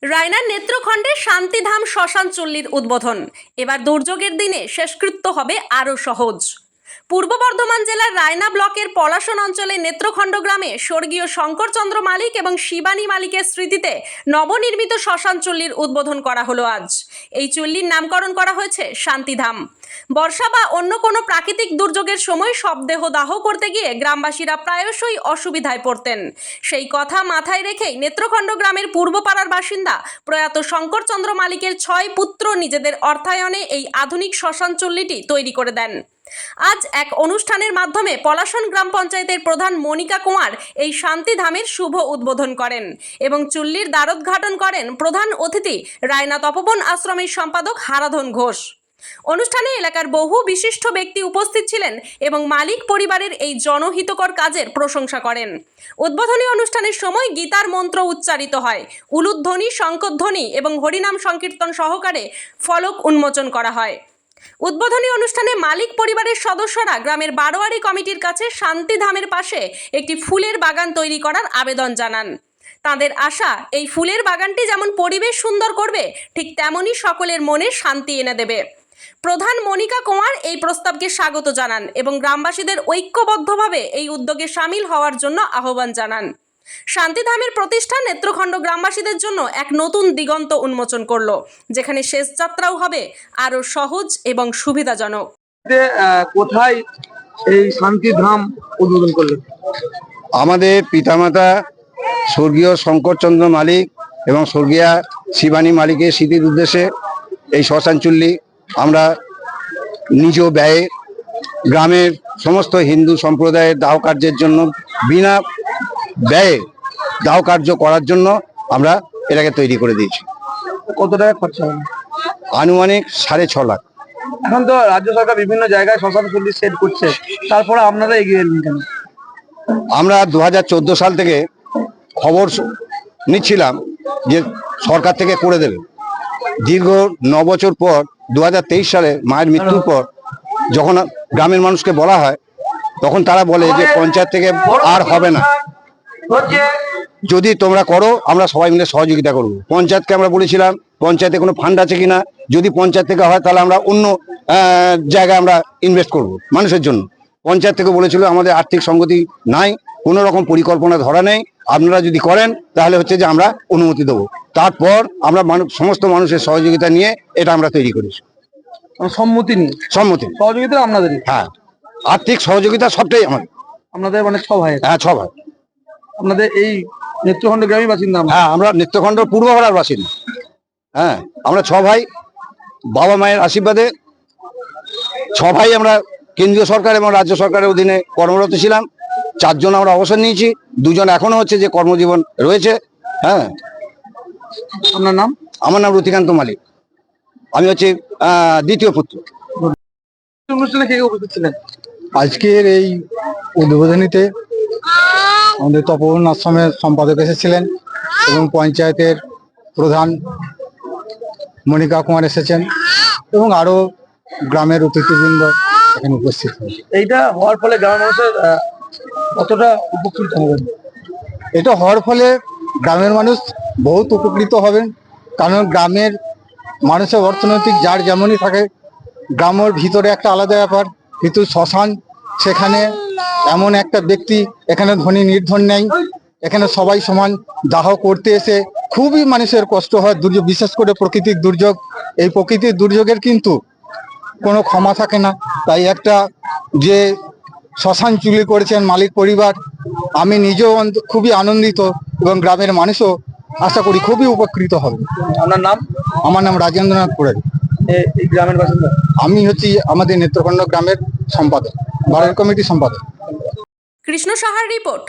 রায়নার নেত্রখণ্ডে শান্তিধাম শ্মশান চুল্লির উদ্বোধন। এবার দুর্যোগের দিনে শেষকৃত্য হবে আরও সহজ। পূর্ব বর্ধমান জেলার রায়না ব্লকের পলাশন অঞ্চলে নেত্রখণ্ড গ্রামে স্বর্গীয় শঙ্করচন্দ্র মালিক এবং শিবানী মালিকের স্মৃতিতে নবনির্মিত শ্মশান চুল্লির উদ্বোধন করা হলো আজ। এই চুল্লির নামকরণ করা হয়েছে শান্তিধাম। বর্ষা বা অন্য কোনো প্রাকৃতিক দুর্যোগের সময় শবদেহ দাহ করতে গিয়ে গ্রামবাসীরা প্রায়শই অসুবিধায় পড়তেন। সেই কথা মাথায় রেখেই নেত্রখণ্ড গ্রামের পূর্বপাড়ার বাসিন্দা প্রয়াত শঙ্করচন্দ্র মালিকের 6 পুত্র নিজেদের অর্থায়নে এই আধুনিক শ্মশান চুল্লিটি তৈরি করে দেন। আজ এক অনুষ্ঠানের মাধ্যমে পলাশন গ্রাম পঞ্চায়েতের প্রধান মনিকা কুমার এই শান্তিধামের শুভ উদ্বোধন করেন এবং চুল্লির দ্বারোদ্ঘাটন করেন প্রধান অতিথি রায়না তপবন আশ্রমের সম্পাদক হারাধন ঘোষ। অনুষ্ঠানে এলাকার বহু বিশিষ্ট ব্যক্তি উপস্থিত ছিলেন এবং মালিক পরিবারের এই জনহিতকর কাজের প্রশংসা করেন। উদ্বোধনী অনুষ্ঠানের সময় গীতার মন্ত্র উচ্চারিত হয়, উলুধ্বনি, শঙ্খধ্বনি এবং হরিনাম সংকীর্তন সহকারে ফলক উন্মোচন করা হয়। উদ্বোধনী অনুষ্ঠানে মালিক পরিবারের সদস্যরা গ্রামের বারোয়ারি কমিটির কাছে শান্তিধামের পাশে একটি ফুলের বাগান তৈরি করার আবেদন জানান। তাদের আশা, এই ফুলের বাগানটি যেমন পরিবেশ সুন্দর করবে, ঠিক তেমনই সকলের মনে শান্তি এনে দেবে। প্রধান মনিকা কুমার এই প্রস্তাবকে স্বাগত জানান এবং গ্রামবাসীদের ঐক্যবদ্ধভাবে এই উদ্যোগে সামিল হওয়ার জন্য আহ্বান জানান। শান্তিধামের প্রতিষ্ঠা নেত্রখণ্ড গ্রামবাসীদের জন্য এক নতুন দিগন্ত উন্মোচন করলো, যেখানে শেষ যাত্রাও হবে আরো সহজ এবং সুবিধাজনক। কোথায় এই শান্তিধাম উদ্বোধন করলেন? আমাদের পিতামাতা স্বর্গীয় শঙ্করচন্দ্র মালিক এবং স্বর্গীয়া শিবানী মালিকের স্মৃতির উদ্দেশ্যে এই শ্মশান চুল্লি আমরা নিজ ব্যয়ে গ্রামের সমস্ত হিন্দু সম্প্রদায়ের দাহ কার্যের জন্য বিনা ব্যয়ে দাহ কার্য করার জন্য আমরা এটাকে তৈরি করে দিয়েছি। কত টাকা খরচা হবে? আনুমানিক 6.5 লাখ। এখন তো রাজ্য সরকার বিভিন্ন জায়গায় শ্মশান চুল্লি সেট করছে, তারপরে আপনারা এগিয়ে এলেন কেন? আমরা 2014 সাল থেকে খবর নিচ্ছিলাম যে সরকার থেকে করে দেবে। দীর্ঘ 9 বছর পর 2023 সালে মায়ের মৃত্যুর পর যখন গ্রামের মানুষকে বলা হয়, তখন তারা বলে যে পঞ্চায়েত থেকে আর হবে না, যদি তোমরা করো আমরা সবাই মিলে সহযোগিতা করব। পঞ্চায়েতকে আমরা বলেছিলাম পঞ্চায়েতে কোনো ফান্ড আছে কিনা, যদি পঞ্চায়েত থেকে হয় তাহলে আমরা অন্য জায়গায় আমরা ইনভেস্ট করব মানুষের জন্য। পঞ্চায়েত থেকে বলেছিল আমাদের আর্থিক সঙ্গতি নাই, কোনো রকম পরিকল্পনা ধরা নেই, আপনারা যদি করেন তাহলে হচ্ছে যে আমরা অনুমতি দেবো। তারপর আমরা সমস্ত মানুষের সহযোগিতা নিয়ে এটা আমরা তৈরি করেছি। সম্মতি নিয়ে? সম্মতি, সহযোগিতা আপনাদেরই? হ্যাঁ, আর্থিক সহযোগিতা সবটাই আমাদের। আপনাদের মানে 6 ভাই? হ্যাঁ, 6 ভাই। আপনাদের এই নেত্রখণ্ড গ্রামের বাসিন্দা? হ্যাঁ, আমরা নেত্রখণ্ড পূর্বপাড়ার বাসিন্দা। হ্যাঁ, আমরা 6 ভাই, বাবা মায়ের আশীর্বাদে 6 ভাই আমরা কেন্দ্রীয় সরকার এবং রাজ্য সরকারের অধীনে কর্মরত ছিলাম। 4 জন আমরা অবসর নিয়েছি, 2 জন এখনো হচ্ছে যে কর্মজীবন রয়েছে। হ্যাঁ। আপনার নাম? আমার নাম রতিকান্ত মালিক, আমি হচ্ছে দ্বিতীয় পুত্র। অনুষ্ঠানে কে উপস্থিত ছিলেন? আজকের এই উদ্বোধনীতে আমাদের তপবন আশ্রমের সম্পাদক এসেছিলেন এবং পঞ্চায়েতের প্রধান মনিকা কুমার এসেছেন এবং আরো গ্রামের অতিথিবৃন্দ এখানে উপস্থিত হয়েছে। এইটা হওয়ার ফলে গ্রামের মানুষের কতটা উপকৃত হবেন? এটা হওয়ার ফলে গ্রামের মানুষ বহুত উপকৃত হবেন, কারণ গ্রামের মানুষের অর্থনৈতিক যার যেমনই থাকে, গ্রামের ভিতরে একটা আলাদা ব্যাপার, কিন্তু শ্মশান সেখানে এমন একটা ব্যক্তি, এখানে ধনী নির্ধন নেই, এখানে সবাই সমান। দাহ করতে এসে খুবই মানুষের কষ্ট হয়, দুর্যোগ, বিশেষ করে প্রাকৃতিক দুর্যোগ। এই প্রকৃতির দুর্যোগের কিন্তু কোনো ক্ষমা থাকে না। তাই একটা যে শ্মশান চুল্লি করেছেন মালিক পরিবার, আমি নিজেও খুবই আনন্দিত এবং গ্রামের মানুষও আশা করি খুবই উপকৃত হবে। আপনার নাম? আমার নাম রাজেন্দ্রনাথ পুরারি, এই গ্রামের বাসিন্দা। আমি হচ্ছি আমাদের নেত্রখণ্ড গ্রামের সম্পাদক, বাড়ির কমিটির সম্পাদক। কৃষ্ণ সাহার রিপোর্ট,